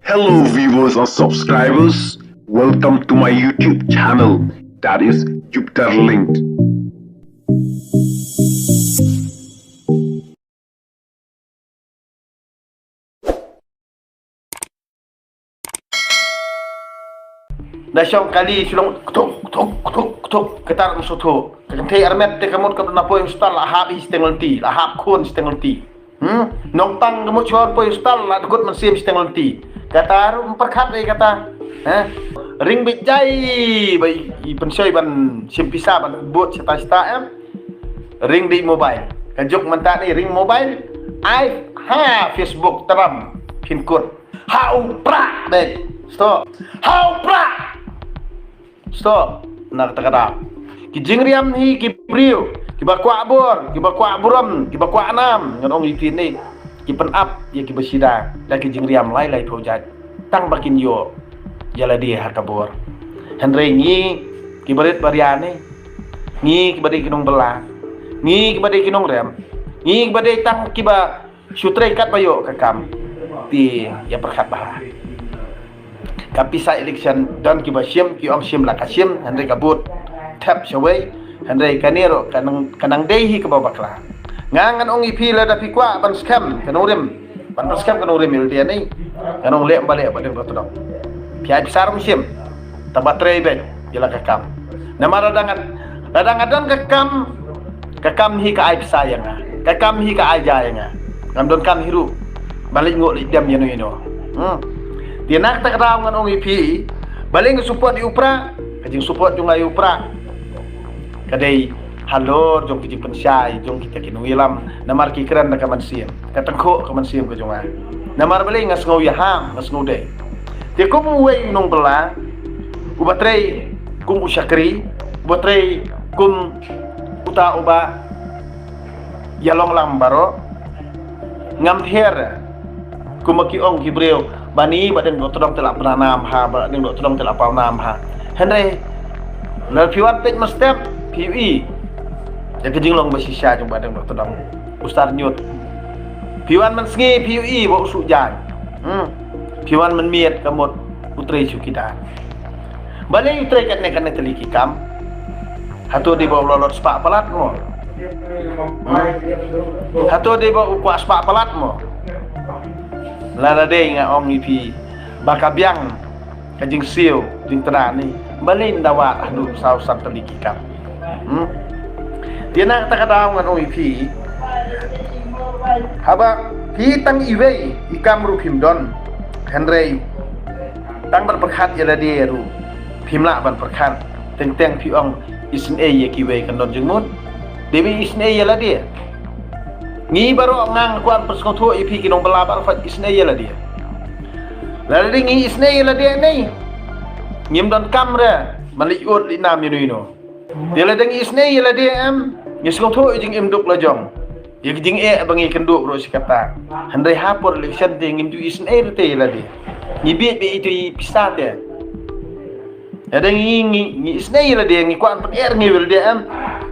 Hello viewers and subscribers, welcome to my YouTube channel, that is Jupiter Linked. Nasyong kali sulung kutuk ketar musuh kanthi armet te kamut kam na po instal lahap istengel ti lahap kun istengel ti nong tang kamut chon po instal la dukut man sim istengel ti kata memperkhat ai kata ring bijai bai pensoi ban sim pisa ban buat cita-cita ring di mobile kajuk menta ni ring mobile ai ha Facebook teram pin kod hau pra dek stop hau pra stop nak takada ki jingriam hi ki priu ki bakwa bor ki bakwa buram ki bakwa anam ngan ong ipin ni ki pen up ye ki besida la ki jingriam lai projat tang bakin yo yala dia hakabor henry ni ki barit bariane ni ki bari kinong bela ni ki bari kinong rem ni ki bari tang ki ba sutre kat bayo kakam ti ya perkhat bah kapisa election dan ki basim ki ong sim la kasim henry kabut tap shaway henry kanero kanang dehi ke babakla ngangan ong ipi la dapi kwa ban scam kanorim ban scam kanorim il dia ni kanong le balik badeng botodong pia besar musim tabatre bet jela kakam nama radang kakam hi ka ai sayang kakam hi ka aja yang ngamdon kam hiru balik ngok lidam yano dia nak tak kata ngan ong ipi balik support di upra kajing support jung ai upra kadai halor jong kiji pensai jong kita kinuilam namar ki kran nak mansiam katengko ke mansiam ke jonga namar balik ngas ngau ya ham ngas ngau de dia kum wei nong bela ubatrei kum usyakri ubatrei kum uta uba yalong lambaro ngam her kumaki ong kibreo bani baden dotodong telak pranam ha baden dotodong telak paunam ha henry la piwan tek mastep PUI ya kejing long basisya jung baden dotodong ustar nyut piwan man sngi PUI bo sujan piwan man miet kamot putri sukida balik utrai kat nek teliki kam hatu di bawa lolot spak palat mo hatu di bawa kuas spak palat mo lara de nga ong ipi bakabyang kajing siu ding terani balin dawa adu sau sang teliki kam dia nak takadaw nga ong ipi haba hitang iwei ikam ru himdon henry tang berperkhat yala dia ru himla ban perkhat teng piong isne ye kiwei kanon jengmut dewi isne yala dia ngi baro ngang kuan perskoto ipi kinong balabar fat isne yala dia lalu ngi isne yala dia ni ngim don kamera maliut linam yino dia ladang isne yala dia ngi skoto jing imduk lajong ye jing bangi kenduk ro sikata handai hapor election ding ngim tu isne rete yala dia ngi be itu pista dia ada ngi isne yala dia ngi kuan per ngi wil dia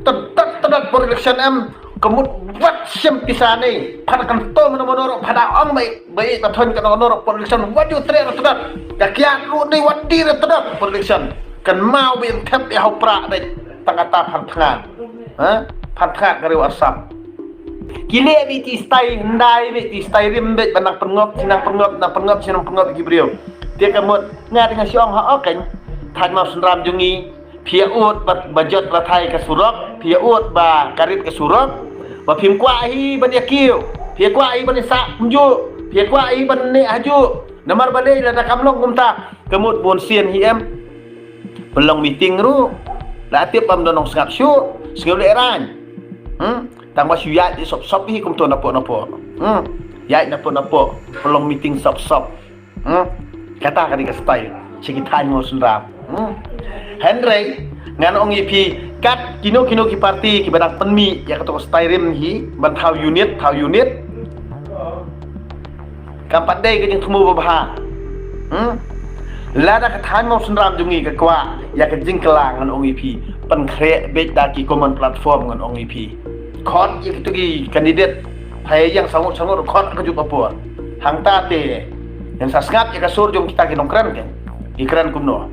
tedak por election kemut buat sim pisane padakan to menoro pada om baik baton kan menoro production wadu tre tedak kakian lu ni wadi tedak production kan mau bin tap ya pra dai tangata phangan phangat kari WhatsApp kile bi ti stai ndai bi ti stai rim bet banang pengop sinang pengop gibriu dia kemut ngat dengan siong ha oken than mau senram jungi phia ut bajot rathai ka surok phia ut ba karit ka surok ba phim kwa hi ban yakiu phia kwa hi ban sa mju phia kwa hi ban ne haju namar balai la kamlong kumta kemut bon sien hi belong meeting ru la tiap am donong sngap syu sngap le ran tang ba syuya di sop hi kum to napo ya napo belong meeting sop kata ka di ka style sekitan mo sundram henry ngan ong ipi kat kino ki parti ki badak penmi ya ketok styrim hi ban thau unit kampat dei ke jing thmu babha lada ka than mo sundram jungi ka kwa ya ka jing kelang ngan ong ipi pen kre bet da ki common platform ngan ong ipi khot ye ki candidate thai yang sangot khot ka jup apa hang ta te Yang sasngat ya kasur jong kita kinong keren kan. Ikran kumno.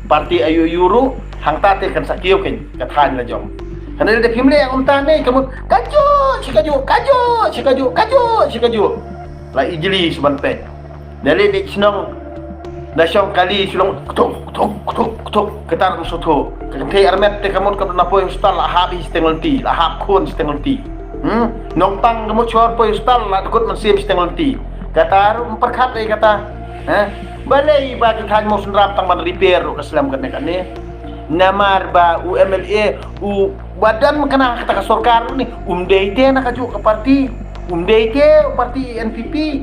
Parti ayu yuru hang tate kan sakiyo kan kathan la jong. Karena dia pimle yang tane kamu kaju. La ijli sebentar. Dari di senong nasyong kali sulong tuk ketar musuh kentei armet te kamu kamu napo hostal la habis tengol ti la hab kun tengol ti nong tang kamu chor po hostal la kut mensim tengol ti kata memperkat ai kata balai ba kan mo sunrap tang ban repair ke selam kan ne namar ba UMLA u badan kena kata sorkar ni deite nak kaju ke parti NPP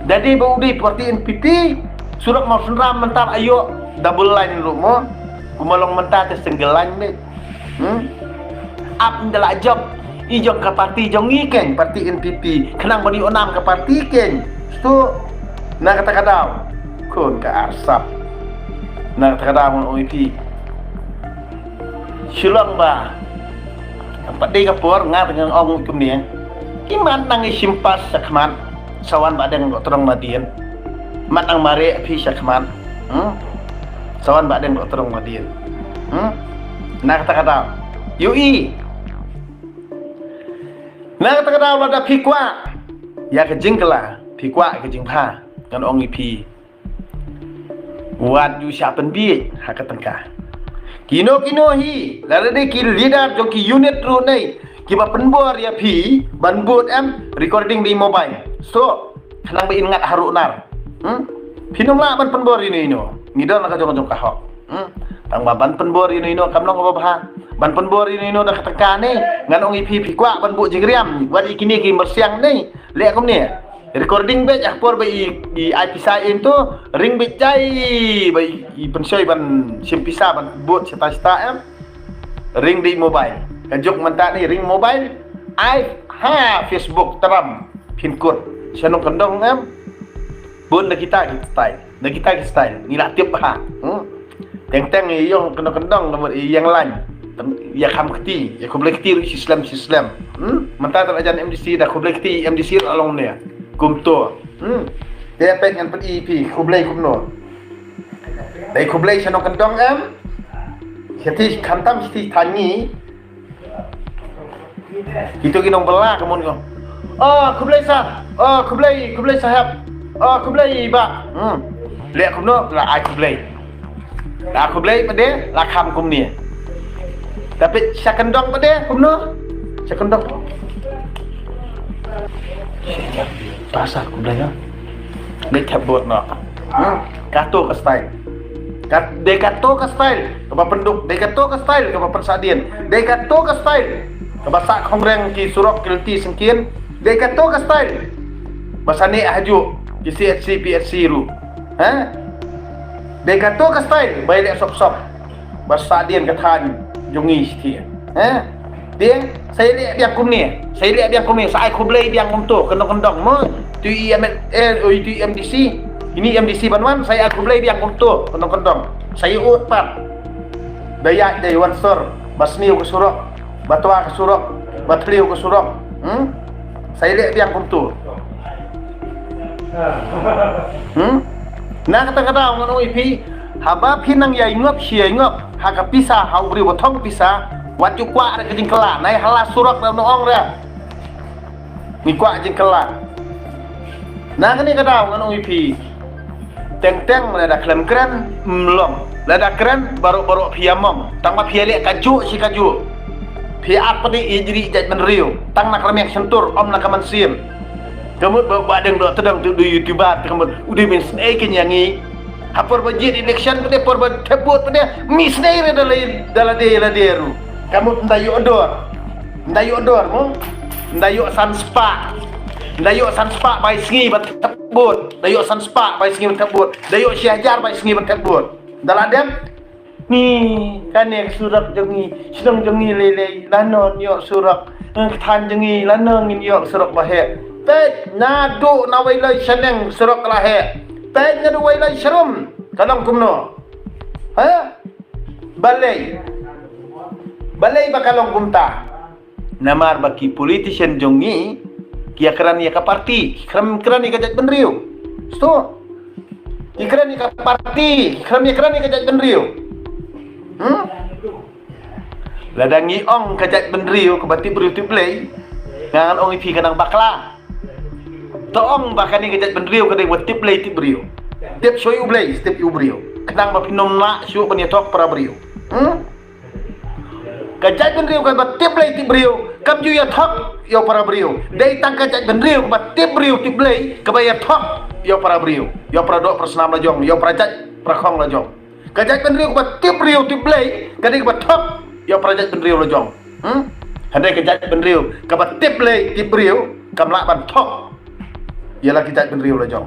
dadi ba udai parti NPP surat mau sunram mentar ayo double line lu mo kumalong mentar te senggelan be ap ndala job ijong ke parti jong iken parti NPP kenang bani onam ke parti ken tu na kata kadau kun ke arsap na kata kadau mon OIP silong ba apa dei kapor ngat dengan ong kum ni iman nang simpas sakman sawan badeng terong madian mat ang mare pi sakman sawan badeng terong madian na kata UI na kata ada pikwa ya ke jingkla pikwa ke jingpa kan ong ipi wat yu siapen bi hakatengka kino hi lade ki leader jo ki unit ru nei ki ba penbor ya pi banbut recording di mobile so kanang ba ingat harunar pinong la ban penbor ini ngidon ka jong kahok tang ba ban penbor ini kamnong ba bah ban penbor ini da katekane ngan ong ipi pikwa ban bu jingriam wat ikini ki mersiang nei le kom ni recording be por ba i pisa itu ring be jai ba i pensoi ban simpisa ban buat cita-cita ring di mobile kanjuk mentak ni ring mobile Facebook teram pin code sanong kendong bun da kita style ni lah tiap ha teng yung kendong nomor yang lain ya kam keti ya kublai keti Islam mentak ajan MDC dah kublai keti MDC along ni kumto dia pengen EP kublai kumno dai kublai sanong kendong Siti kantam siti tangi itu ginong bela kemun ko kublai sa kublai sahab kublai ba le kumno la ai kublai pade la kham kum ni tapi sakendong pade kumno sakendong pasar kublai ya nek tabot no kato ke style dekato ke style kapa penduk dekato ke style kapa persadian dekato ke style kapa sak kongreng ki surok kilti sengkin dekato ke style basane haju ki CHC PHC ru dekato ke style bai lek sop basadian kathan jungi sti dia saya lihat dia kum ni sai kublai dia kum tu kendong mo tu MDC ini MDC Banwan saya kublai dia kum tu kendong saya utpat dayak dari wansor basniu ke surok batwa ke surok batliu ke surok saya lihat dia kum tu nah kata-kata ngono ipi haba pinang ya ingop sia ingop haka pisa hau beri botong pisa waju kwa ada kejing kela nai halas surok dalam noong dia ni kwa jing kela nah kani kata ngono ipi teng ada klem keren mlong lada keren baru piamong tang ma piale kaju si kaju pi apa ni ijri jat menriu tang nak remek sentur om nak mansim kamu badeng do tedang du YouTube kamu udah min snake nyangi hapor bajit election pade por tebut pade misnei dalam deru kamu ndayu odor mo ndayu sanspa bai sengi bat tebut ndayu sanspa bai sengi bat tebut ndayu syahjar bai sengi bat tebut dalam dem ni kanek surak jengi sedang jengi lele lanon yo surak than jengi lanong yo surak bahe pet nadu nawai lai seneng surak lahe pet nadu wai lai serum kalong kumno balai bakalong kumta namar baki politician jongi kia keran ya ka parti keran ya kajat benriu Sto. Ikran ni ka parti, ikran ni kajat benriu. Ladangi ong kajat benriu ke bati beriu tu play. Ngangan ong ipi kanang bakla. To ong bakani kajat benriu kadang bati play ti beriu. Tiap show you play, step you beriu. Kenang mapinom na show panya tok para beriu. Kajat benriu ka bati play ti beriu. Kam ju ya thok yo para beriu. Dai tang kajat benriu ka bati beriu ti play ka bayar thok yo para beriu. Yo para dok persnam la jong, yo para jat prakong la jong. Kajat benriu ka bati beriu ti play kadang ka thok yo para jat benriu la jong. Handai kajat benriu ka bati play ti beriu kam la ban thok. Ialah kajat benriu la jong.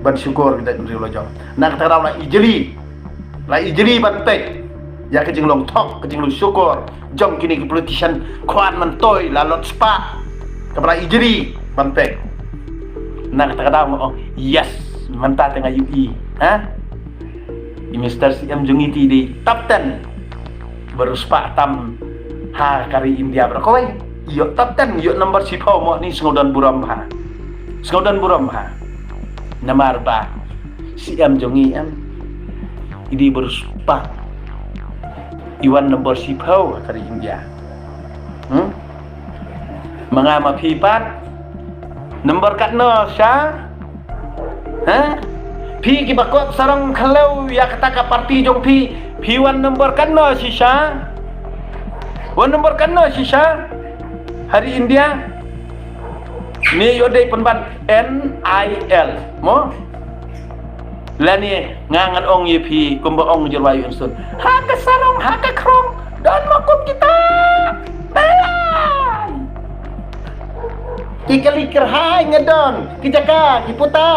Ban syukur kajat benriu la jong. Nak kata la ijli ban tek. Ya kejing long thok, kejing long syukur. Jom kini ke politician kuan mentoy lalot spa. Kabra ijri bantek. Nak kata oh yes, manta tengah UI. Mr. CM Jungiti di top 10. Baru spa tam ha kari India berkoi. Yo top 10, yo nomor si mo ni Sngodan Buram ha. Sngodan Buram ha. Nomor ba CM Jungi ini baru spa. Iwan nomor sipau kari India. Mengama pipat nomor katno sya. Pi ki bakot sarang kalau ya kata ka parti jong pi wan nomor katno si sya. Wan nomor katno si sya. Hari India ni yodai penban NIL mo. Lani ngangan ong yepi kumba ong jerwayu insun. Haka sarong, haka krong, dan makum kita. Belai. Kikalikir hai ngedon, kijaka, kiputa,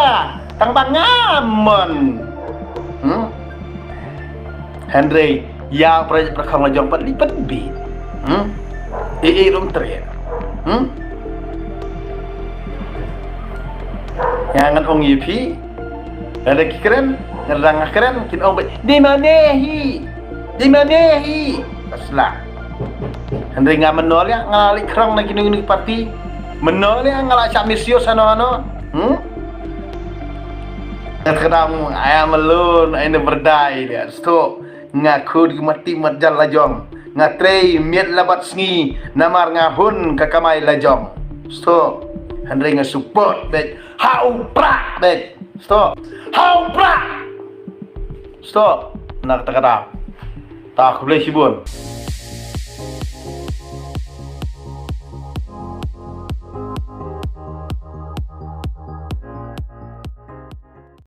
tang bangamon. Henry, ya projek perkong lajong pat lipat bi. Rum teriak. Ngangan ong yepi. Ada keren, ngerang keren, kin ong di manehi, paslah. Henry nggak menol ya, ngalik kerang lagi nunggu parti, menol ya ngalak cak misio sana. Kadang ayam melun, ayam berdai dia, sto ngaku di mati marjal lajong, ngatrei miat labat sengi, namar ngahun kakamai lajong, sto Henry nggak bet, hau prak bet. Stop. How prak. Stop. Nak kata tak boleh sibun.